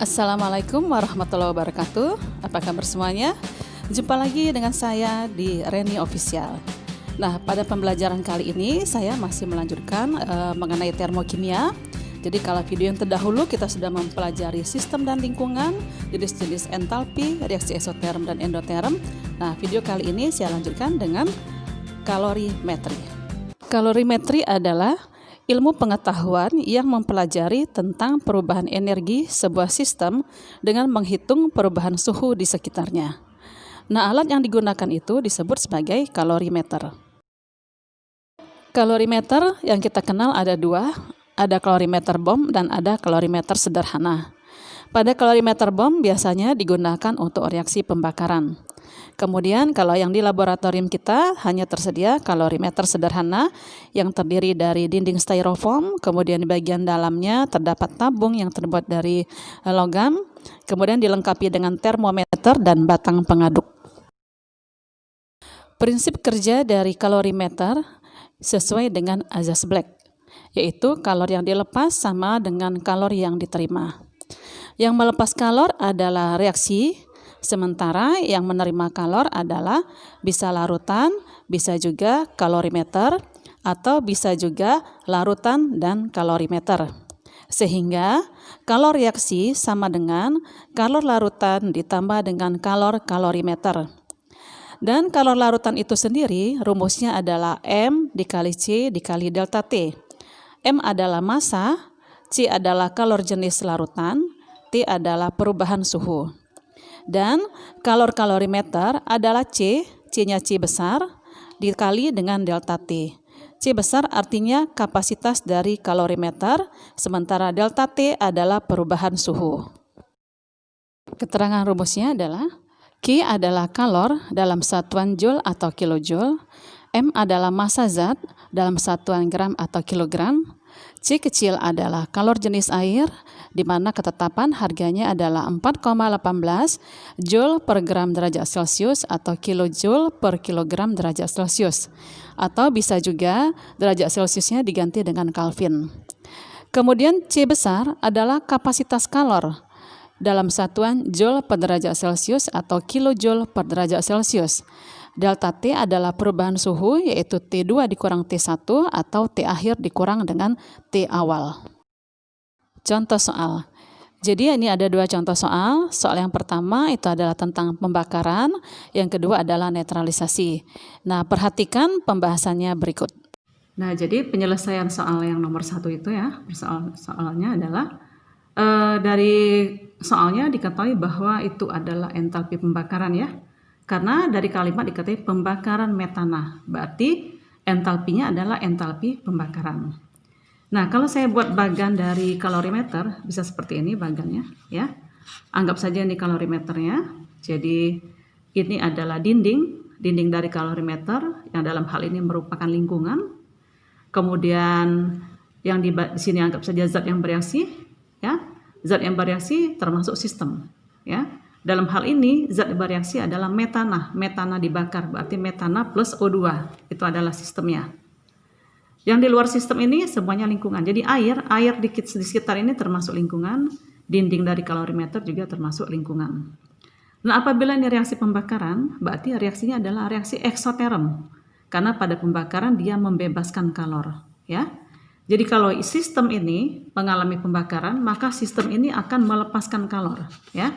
Assalamualaikum warahmatullahi wabarakatuh. Apa kabar semuanya? Jumpa lagi dengan saya di Reni Official. Nah, pada pembelajaran kali ini saya masih melanjutkan mengenai termokimia. Jadi kalau video yang terdahulu kita sudah mempelajari sistem dan lingkungan, jenis-jenis entalpi, reaksi eksoterm dan endoterm. Nah, video kali ini saya lanjutkan dengan kalorimetri. Kalorimetri adalah ilmu pengetahuan yang mempelajari tentang perubahan energi sebuah sistem dengan menghitung perubahan suhu di sekitarnya. Nah, alat yang digunakan itu disebut sebagai kalorimeter. Kalorimeter yang kita kenal ada dua, ada kalorimeter bom dan ada kalorimeter sederhana. Pada kalorimeter bom biasanya digunakan untuk reaksi pembakaran. Kemudian kalau yang di laboratorium kita hanya tersedia kalorimeter sederhana yang terdiri dari dinding styrofoam, kemudian di bagian dalamnya terdapat tabung yang terbuat dari logam, kemudian dilengkapi dengan termometer dan batang pengaduk. Prinsip kerja dari kalorimeter sesuai dengan azas Black, yaitu kalori yang dilepas sama dengan kalori yang diterima. Yang melepas kalor adalah reaksi, sementara yang menerima kalor adalah bisa larutan, bisa juga kalorimeter, atau bisa juga larutan dan kalorimeter. Sehingga kalor reaksi sama dengan kalor larutan ditambah dengan kalor kalorimeter. Dan kalor larutan itu sendiri rumusnya adalah M dikali C dikali delta T. M adalah massa, C adalah kalor jenis larutan, T adalah perubahan suhu. Dan kalor kalorimeter adalah C-nya C besar, dikali dengan delta T. C besar artinya kapasitas dari kalorimeter, sementara delta T adalah perubahan suhu. Keterangan rumusnya adalah Q adalah kalor dalam satuan joule atau kilojoule, M adalah massa zat dalam satuan gram atau kilogram, C kecil adalah kalor jenis air, di mana ketetapan harganya adalah 4,18 joule per gram derajat Celcius atau kilojoule per kilogram derajat Celcius. Atau bisa juga derajat Celciusnya diganti dengan Kelvin. Kemudian C besar adalah kapasitas kalor dalam satuan joule per derajat Celcius atau kilojoule per derajat Celcius. Delta T adalah perubahan suhu, yaitu T2 dikurang T1 atau T akhir dikurang dengan T awal. Contoh soal. Jadi ini ada dua contoh soal. Soal yang pertama itu adalah tentang pembakaran, yang kedua adalah netralisasi. Nah, perhatikan pembahasannya berikut. Nah, jadi penyelesaian soal yang nomor 1 itu ya, soalnya adalah dari soalnya diketahui bahwa itu adalah entalpi pembakaran ya. Karena dari kalimat dikatakan pembakaran metana, berarti entalpinya adalah entalpi pembakaran. Nah, kalau saya buat bagan dari kalorimeter, bisa seperti ini bagannya, ya. Anggap saja ini kalorimeternya. Jadi ini adalah dinding dari kalorimeter yang dalam hal ini merupakan lingkungan. Kemudian yang di sini anggap saja zat yang bereaksi, ya. Zat yang bereaksi termasuk sistem, ya. Dalam hal ini zat bereaksi adalah metana. Metana dibakar berarti metana plus O2. Itu adalah sistemnya. Yang di luar sistem ini semuanya lingkungan. Jadi air di sekitar ini termasuk lingkungan. Dinding dari kalorimeter juga termasuk lingkungan. Nah, apabila ini reaksi pembakaran, berarti reaksinya adalah reaksi eksoterm. Karena pada pembakaran dia membebaskan kalor, ya. Jadi kalau sistem ini mengalami pembakaran, maka sistem ini akan melepaskan kalor, ya.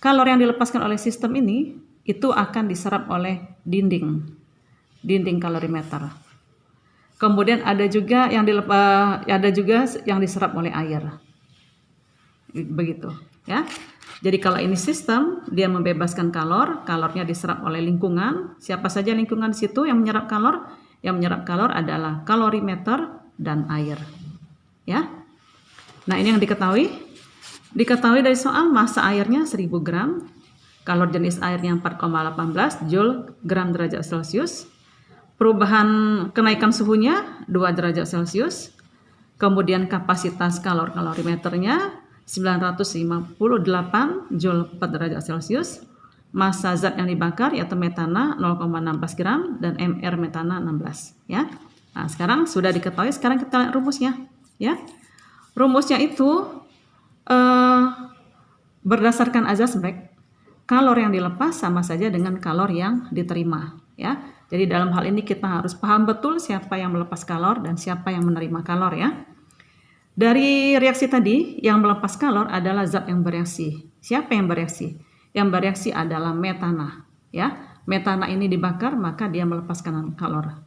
Kalor yang dilepaskan oleh sistem ini itu akan diserap oleh dinding kalorimeter. Kemudian ada juga yang diserap oleh air. Begitu, ya. Jadi kalau ini sistem, dia membebaskan kalornya diserap oleh lingkungan. Siapa saja lingkungan di situ yang menyerap kalor? Yang menyerap kalor adalah kalorimeter dan air. Ya. Nah, ini yang diketahui dari soal massa airnya 1000 gram, kalor jenis airnya 4,18 joule gram derajat Celcius, perubahan kenaikan suhunya 2 derajat Celcius, kemudian kapasitas kalorimeternya 958 joule per derajat Celcius, massa zat yang dibakar yaitu metana 0,16 gram dan mR metana 16, ya. Nah, sekarang sudah diketahui, sekarang kita lihat rumusnya, ya. Rumusnya itu berdasarkan azas Black, kalor yang dilepas sama saja dengan kalor yang diterima, ya. Jadi dalam hal ini kita harus paham betul siapa yang melepas kalor dan siapa yang menerima kalor, ya. Dari reaksi tadi, yang melepas kalor adalah zat yang bereaksi. Siapa yang bereaksi? Yang bereaksi adalah metana, ya. Metana ini dibakar, maka dia melepaskan kalor.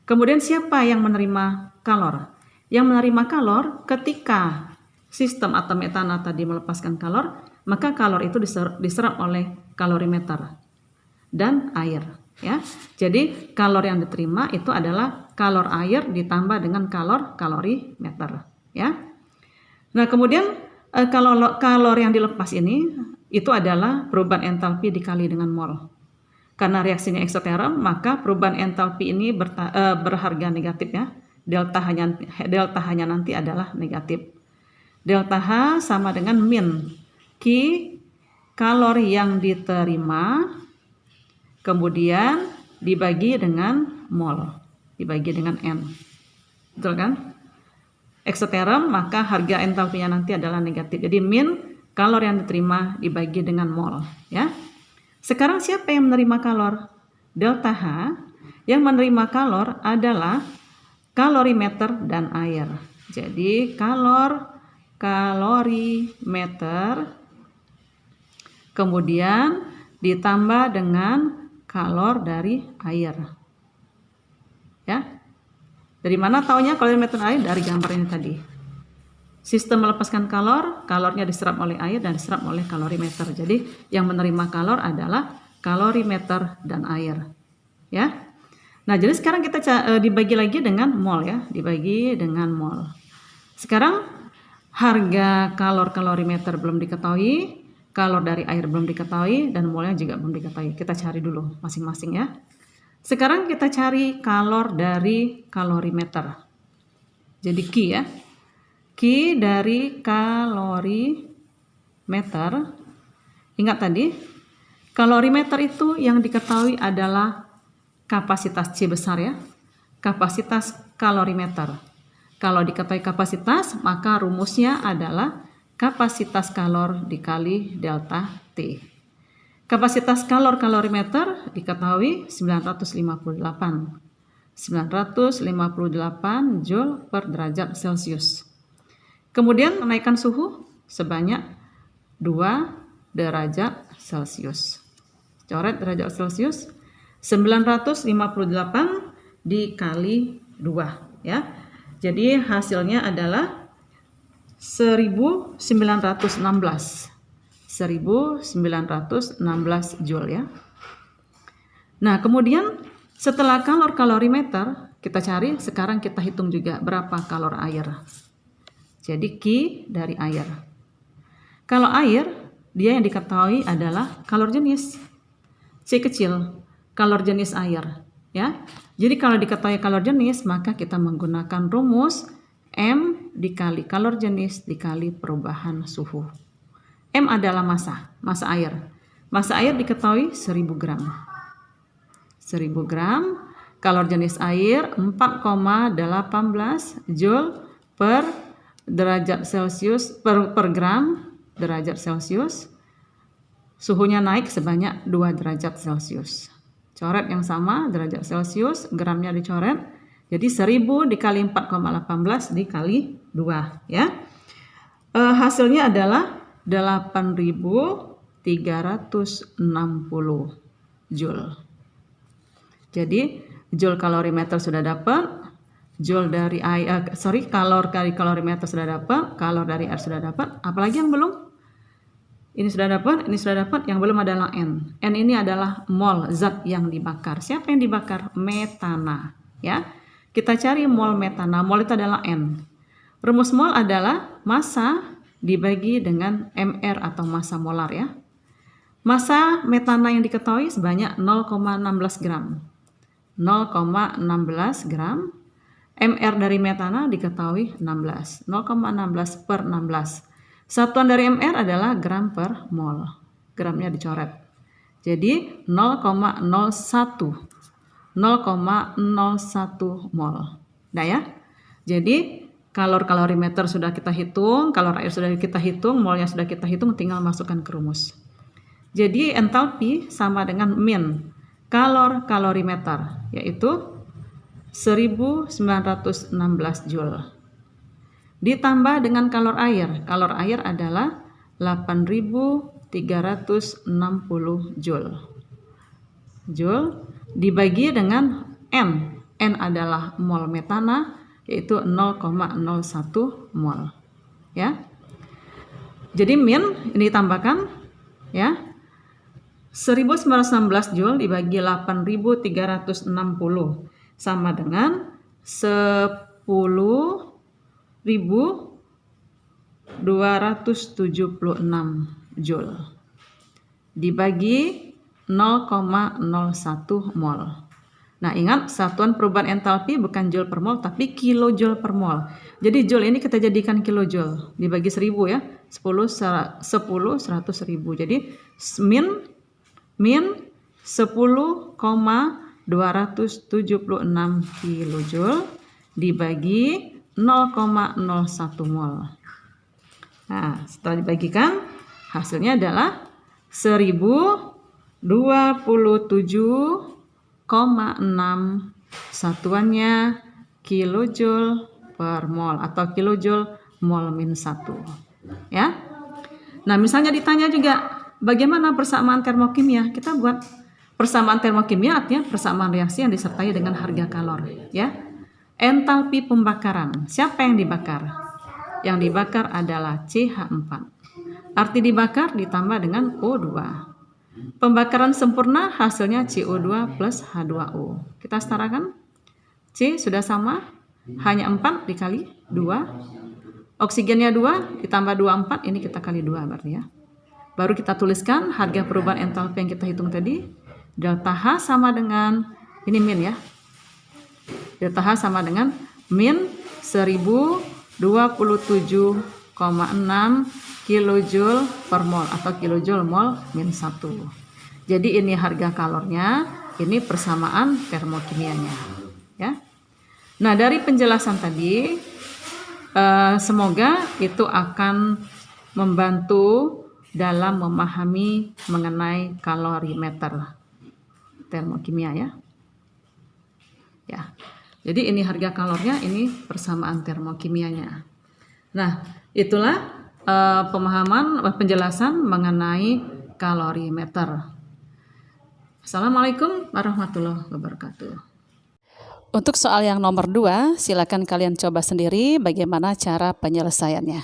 Kemudian siapa yang menerima kalor? Yang menerima kalor ketika sistem atau metana tadi melepaskan kalor, maka kalor itu diserap oleh kalorimeter dan air, ya. Jadi kalor yang diterima itu adalah kalor air ditambah dengan kalorimeter, ya. Nah, kemudian kalor yang dilepas ini itu adalah perubahan entalpi dikali dengan mol. Karena reaksinya eksoterm, maka perubahan entalpi ini berharga negatif, ya. Delta hanya nanti adalah negatif. Delta H sama dengan min Q kalor yang diterima kemudian dibagi dengan mol, dibagi dengan N. Betul kan? Eksoterm, maka harga entalpinya nanti adalah negatif. Jadi min kalor yang diterima dibagi dengan mol, ya. Sekarang siapa yang menerima kalor? Delta H. Yang menerima kalor adalah kalorimeter dan air. Jadi kalorimeter kemudian ditambah dengan kalor dari air, ya. Dari mana taunya kalorimeter air? Dari gambar ini tadi. Sistem melepaskan kalor, kalornya diserap oleh air dan diserap oleh kalorimeter. Jadi yang menerima kalor adalah kalorimeter dan air, ya. Nah, jadi sekarang kita dibagi lagi dengan mol, ya, dibagi dengan mol. Sekarang harga kalorimeter belum diketahui, kalor dari air belum diketahui, dan molnya juga belum diketahui. Kita cari dulu masing-masing, ya. Sekarang kita cari kalor dari kalorimeter. Jadi Q, ya. Q dari kalorimeter. Ingat tadi, kalorimeter itu yang diketahui adalah kapasitas C besar, ya. Kapasitas kalorimeter. Kalau diketahui kapasitas, maka rumusnya adalah kapasitas kalor dikali delta T. Kapasitas kalorimeter diketahui 958 Joule per derajat Celcius. Kemudian menaikkan suhu sebanyak 2 derajat Celcius. Coret derajat Celcius 958 dikali 2, ya. Jadi hasilnya adalah 1916 Joule, ya. Nah, kemudian setelah kalorimeter kita cari, sekarang kita hitung juga berapa kalor air. Jadi Q dari air. Kalau air, dia yang diketahui adalah kalor jenis. C kecil, kalor jenis air, ya. Jadi kalau diketahui kalor jenis, maka kita menggunakan rumus M dikali kalor jenis dikali perubahan suhu. M adalah massa air. Massa air diketahui 1000 gram. 1000 gram, kalor jenis air 4,18 Joule per derajat Celcius per gram derajat Celcius. Suhunya naik sebanyak 2 derajat Celcius. Coret yang sama, derajat Celcius, gramnya dicoret. Jadi 1000 dikali 4,18 dikali 2, ya. Hasilnya adalah 8360 Joule. Jadi Joule kalorimeter sudah dapat, Joule dari air, kalor dari kalorimeter sudah dapat, kalor dari air sudah dapat. Apalagi yang belum? Ini sudah dapat, yang belum adalah N. N ini adalah mol zat yang dibakar. Siapa yang dibakar? Metana, ya. Kita cari mol metana. Mol itu adalah N. Rumus mol adalah massa dibagi dengan mR atau massa molar, ya. Massa metana yang diketahui sebanyak 0,16 gram. 0,16 gram. mR dari metana diketahui 16. 0,16 per 16. Satuan dari mR adalah gram per mol. Gramnya dicoret. Jadi 0,01 mol. Nah, ya. Jadi kalorimeter sudah kita hitung, kalor air sudah kita hitung, molnya sudah kita hitung, tinggal masukkan ke rumus. Jadi entalpi sama dengan min kalorimeter, yaitu 1916 Joule. Ditambah dengan kalor air adalah 8360 Joule. Dibagi dengan N adalah mol metana, yaitu 0,01 mol. Ya. Jadi min ini ditambahkan ya. 1916 Joule dibagi 8360 sama dengan 10.276 Joule dibagi 0,01 mol. Nah, ingat satuan perubahan entalpi bukan joule per mol tapi kilojoule per mol. Jadi joule ini kita jadikan kilojoule dibagi 1000 ya. 10 100 1000. Jadi min 10,276 kilojoule dibagi 0,01 mol. Nah, setelah dibagikan hasilnya adalah 1027,6 satuannya kilojoule per mol atau kilojoule mol min 1 ya. Nah, misalnya ditanya juga bagaimana persamaan termokimia, kita buat persamaan termokimia artinya persamaan reaksi yang disertai dengan harga kalor ya. Entalpi pembakaran, siapa yang dibakar? Yang dibakar adalah CH4, arti dibakar ditambah dengan O2. Pembakaran sempurna hasilnya CO2 plus H2O. Kita setarakan. C sudah sama, hanya 4 dikali 2. Oksigennya 2 ditambah 24, ini kita kali 2 berarti ya. Baru kita tuliskan harga perubahan entalpi yang kita hitung tadi. Delta H sama dengan, ini min ya. Delta H sama dengan min 1027,6 kilojoule per mol atau kilojoule mol min 1. Jadi ini harga kalornya, ini persamaan termokimianya ya. Nah, dari penjelasan tadi semoga itu akan membantu dalam memahami mengenai kalorimeter termokimia ya. Ya. Jadi ini harga kalornya, ini persamaan termokimianya. Nah, itulah pemahaman penjelasan mengenai kalorimeter. Assalamualaikum warahmatullahi wabarakatuh. Untuk soal yang nomor 2, silakan kalian coba sendiri bagaimana cara penyelesaiannya.